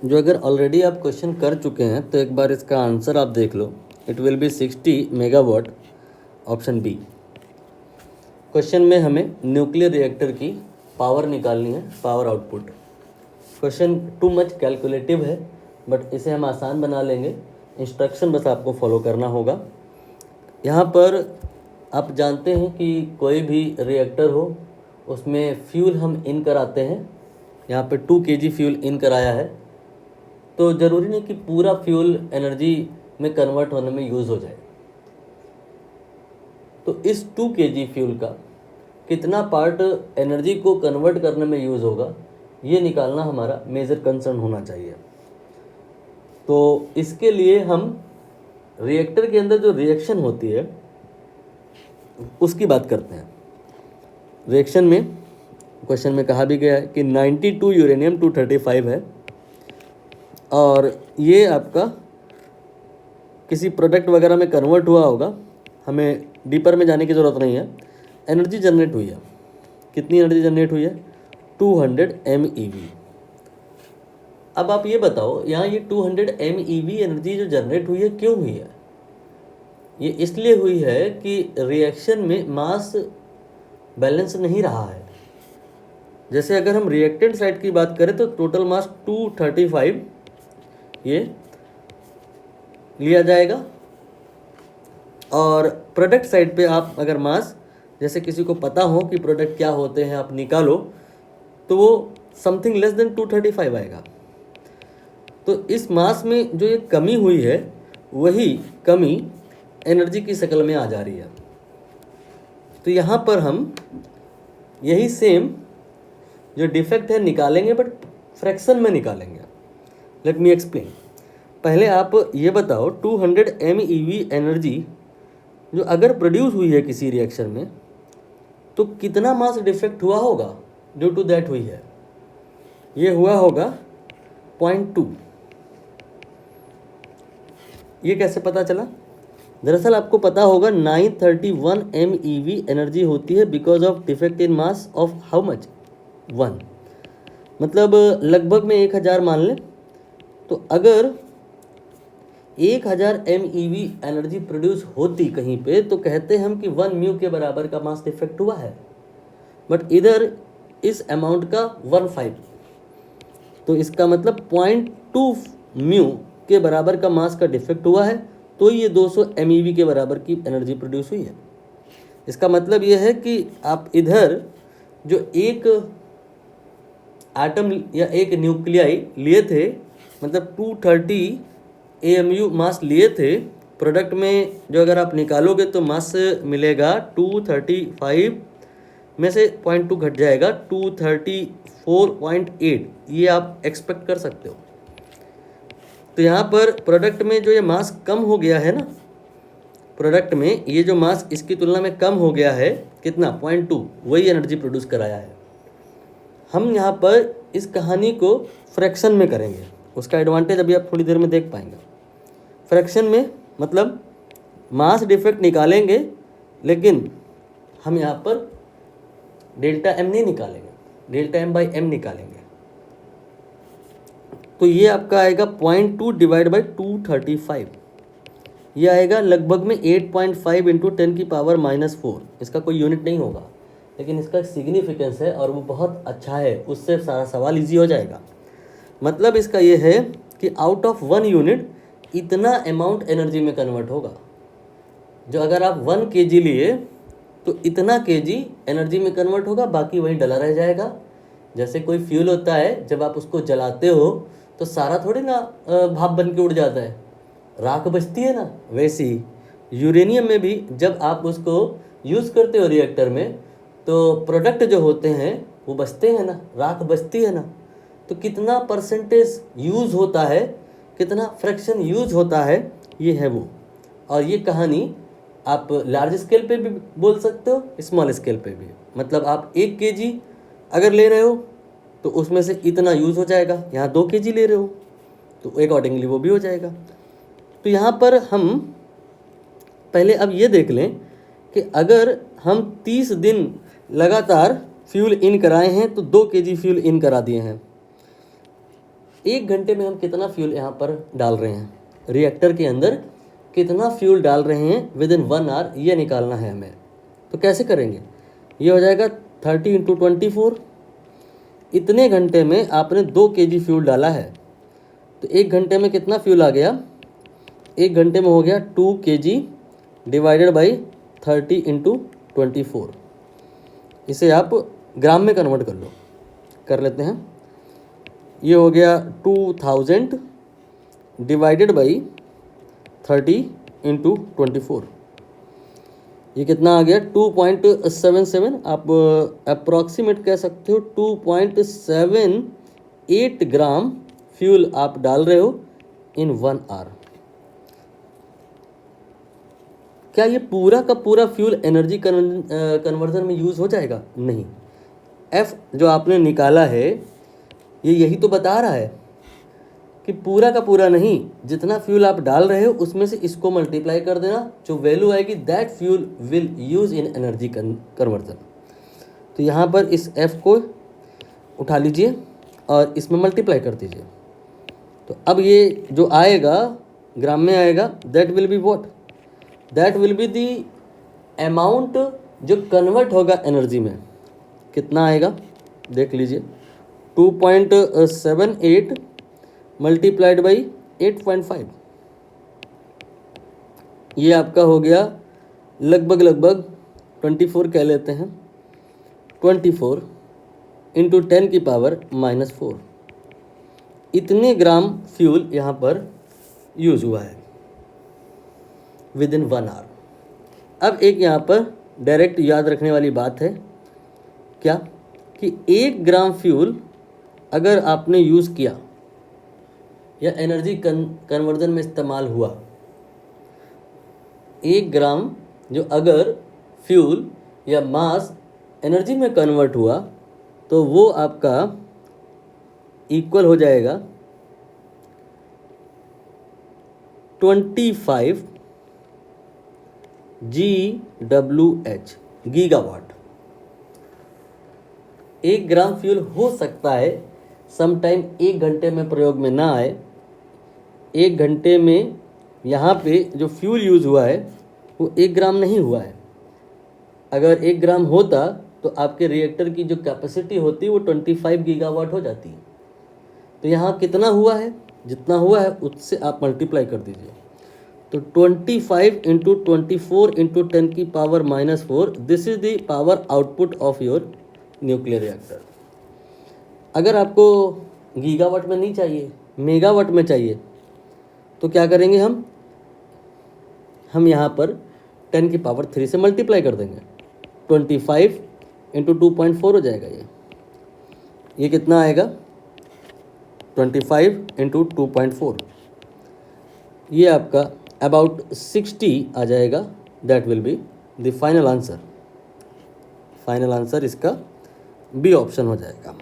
जो अगर ऑलरेडी आप क्वेश्चन कर चुके हैं तो एक बार इसका आंसर आप देख लो। It will be 60 megawatt, option B. Question में हमें न्यूक्लियर रिएक्टर की पावर निकालनी है, power output. Question too much calculative है, बट इसे हम आसान बना लेंगे। इंस्ट्रक्शन बस आपको फॉलो करना होगा। यहाँ पर आप जानते हैं कि कोई भी रिएक्टर हो उसमें फ्यूल हम इन कराते हैं। यहाँ पे 2 kg फ्यूल इन कराया है, तो ज़रूरी नहीं कि पूरा फ्यूल एनर्जी में कन्वर्ट होने में यूज़ हो जाए। तो इस 2 kg फ्यूल का कितना पार्ट एनर्जी को कन्वर्ट करने में यूज़ होगा, ये निकालना हमारा मेजर कंसर्न होना चाहिए। तो इसके लिए हम रिएक्टर के अंदर जो रिएक्शन होती है उसकी बात करते हैं। रिएक्शन में क्वेश्चन में कहा भी गया है कि 92 यूरेनियम 235 है, और ये आपका किसी प्रोडक्ट वगैरह में कन्वर्ट हुआ होगा। हमें डीपर में जाने की ज़रूरत नहीं है। एनर्जी जनरेट हुई है। कितनी एनर्जी जनरेट हुई है? 200 MeV। अब आप ये बताओ, यहाँ ये 200 MeV एनर्जी जो जनरेट हुई है क्यों हुई है? ये इसलिए हुई है कि रिएक्शन में मास बैलेंस नहीं रहा है। जैसे अगर हम रिएक्टेंट साइड की बात करें तो टोटल मास 235 ये लिया जाएगा, और प्रोडक्ट साइड पे आप अगर मास, जैसे किसी को पता हो कि प्रोडक्ट क्या होते हैं, आप निकालो तो वो समथिंग लेस देन 235 आएगा। तो इस मास में जो ये कमी हुई है वही कमी एनर्जी की शक्ल में आ जा रही है। तो यहाँ पर हम यही सेम जो डिफेक्ट है निकालेंगे, बट फ्रैक्शन में निकालेंगे। Let me explain. पहले आप ये बताओ, 200 MeV एनर्जी जो अगर प्रोड्यूस हुई है किसी रिएक्शन में, तो कितना मास डिफेक्ट हुआ होगा ड्यू टू दैट हुई है? ये हुआ होगा 0.2। ये कैसे पता चला? दरअसल आपको पता होगा 931 MeV एनर्जी होती है because of defect in mass of how much? 1। मतलब लगभग में 1000 मान लें। तो अगर 1000 MeV एनर्जी प्रोड्यूस होती कहीं पे, तो कहते हम कि 1 म्यू के बराबर का मास डिफेक्ट हुआ है। बट इधर इस अमाउंट का 15, तो इसका मतलब 0.2 म्यू के बराबर का मास का डिफेक्ट हुआ है, तो ये 200 MeV के बराबर की एनर्जी प्रोड्यूस हुई है। इसका मतलब ये है कि आप इधर जो एक एटम या एक न्यूक्लियाई लिए थे, मतलब 230 AMU मास लिए थे, प्रोडक्ट में जो अगर आप निकालोगे तो मास मिलेगा 235 में से 0.2 घट जाएगा 234.8। ये आप एक्सपेक्ट कर सकते हो। तो यहाँ पर प्रोडक्ट में जो ये मास कम हो गया है ना, प्रोडक्ट में ये जो मास इसकी तुलना में कम हो गया है, कितना? 0.2, वही एनर्जी प्रोड्यूस कराया है। हम यहाँ पर इस कहानी को फ्रैक्शन में करेंगे। उसका एडवांटेज अभी आप थोड़ी देर में देख पाएंगे। फ्रैक्शन में मतलब मास डिफेक्ट निकालेंगे, लेकिन हम यहाँ पर डेल्टा M नहीं निकालेंगे, डेल्टा M/m निकालेंगे। तो ये आपका आएगा 0.2 डिवाइड बाई 235। ये आएगा लगभग में 8.5 इंटू 10⁻⁻⁴। इसका कोई यूनिट नहीं होगा, लेकिन इसका सिग्निफिकेंस है और वो बहुत अच्छा है। उससे सारा सवाल इजी हो जाएगा। मतलब इसका ये है कि आउट ऑफ 1 यूनिट इतना अमाउंट एनर्जी में कन्वर्ट होगा। जो अगर आप 1 kg लिए तो इतना kg एनर्जी में कन्वर्ट होगा, बाकी वहीं डला रह जाएगा। जैसे कोई फ्यूल होता है, जब आप उसको जलाते हो तो सारा थोड़ी ना भाप बन के उड़ जाता है, राख बचती है ना। वैसे ही यूरेनियम में भी जब आप उसको यूज़ करते हो रिएक्टर में, तो प्रोडक्ट जो होते हैं वो बचते हैं ना, राख बचती है ना। तो कितना परसेंटेज यूज़ होता है, कितना फ्रैक्शन यूज़ होता है, ये है वो। और ये कहानी आप लार्ज स्केल पे भी बोल सकते हो, स्मॉल स्केल पे भी। मतलब आप 1 kg अगर ले रहे हो तो उसमें से इतना यूज़ हो जाएगा। यहाँ 2 kg ले रहे हो तो अकॉर्डिंगली वो भी हो जाएगा। तो यहाँ पर हम पहले अब ये देख लें कि अगर हम 30 दिन लगातार फ्यूल इन कराए हैं तो 2 kg फ्यूल इन करा दिए हैं। 1 घंटे में हम कितना फ्यूल यहाँ पर डाल रहे हैं, रिएक्टर के अंदर कितना फ्यूल डाल रहे हैं विद इन 1 आवर, ये निकालना है हमें। तो कैसे करेंगे, ये हो जाएगा 30 × 24। इतने घंटे में आपने 2 kg फ्यूल डाला है, तो 1 घंटे में कितना फ्यूल आ गया, 1 घंटे में हो गया 2 kg डिवाइडेड बाई 30 × 24। इसे आप ग्राम में कन्वर्ट कर लेते हैं। ये हो गया 2000 डिवाइडेड बाई 30 × 24। ये कितना आ गया 2.77, आप अप्रॉक्सीमेट कह सकते हो 2.78 ग्राम फ्यूल आप डाल रहे हो इन 1 आवर। क्या ये पूरा का पूरा फ्यूल एनर्जी कन्वर्जन में यूज़ हो जाएगा? नहीं। एफ जो आपने निकाला है ये यही तो बता रहा है कि पूरा का पूरा नहीं, जितना फ्यूल आप डाल रहे हो उसमें से इसको मल्टीप्लाई कर देना, जो वैल्यू आएगी that fuel will use in energy conversion. तो यहाँ पर इस एफ को उठा लीजिए और इसमें मल्टीप्लाई कर दीजिए। तो अब ये जो आएगा ग्राम में आएगा, that will be what, that will be the amount जो कन्वर्ट होगा एनर्जी में। कितना आएगा देख लीजिए, 2.78 मल्टीप्लाइड बाई 8.5, ये आपका हो गया लगभग 24 कह लेते हैं, 24 × 10⁻⁻⁴। इतने ग्राम फ्यूल यहाँ पर यूज़ हुआ है विद इन 1 आवर। अब एक यहाँ पर डायरेक्ट याद रखने वाली बात है, क्या कि 1 ग्राम फ्यूल अगर आपने यूज़ किया या एनर्जी कन्वर्जन में इस्तेमाल हुआ, 1 ग्राम जो अगर फ्यूल या मास एनर्जी में कन्वर्ट हुआ तो वो आपका इक्वल हो जाएगा 25 GWH, गीगावाट। 1 ग्राम फ्यूल हो सकता है समटाइम 1 घंटे में प्रयोग में ना आए। 1 घंटे में यहाँ पे जो फ्यूल यूज़ हुआ है वो 1 ग्राम नहीं हुआ है। अगर 1 ग्राम होता तो आपके रिएक्टर की जो कैपेसिटी होती है वो 25 गीगावाट हो जाती। तो यहाँ कितना हुआ है, जितना हुआ है उससे आप मल्टीप्लाई कर दीजिए। तो 25 × 24 × 10⁻⁻⁴, this is the power output of your nuclear reactor. अगर आपको गीगावाट में नहीं चाहिए, मेगावाट में चाहिए, तो क्या करेंगे हम यहाँ पर 10⁻³ से मल्टीप्लाई कर देंगे। 25 × 2.4 हो जाएगा ये कितना आएगा 25 × 2.4, ये आपका अबाउट 60 आ जाएगा। That will be the final answer. Final answer इसका बी ऑप्शन हो जाएगा।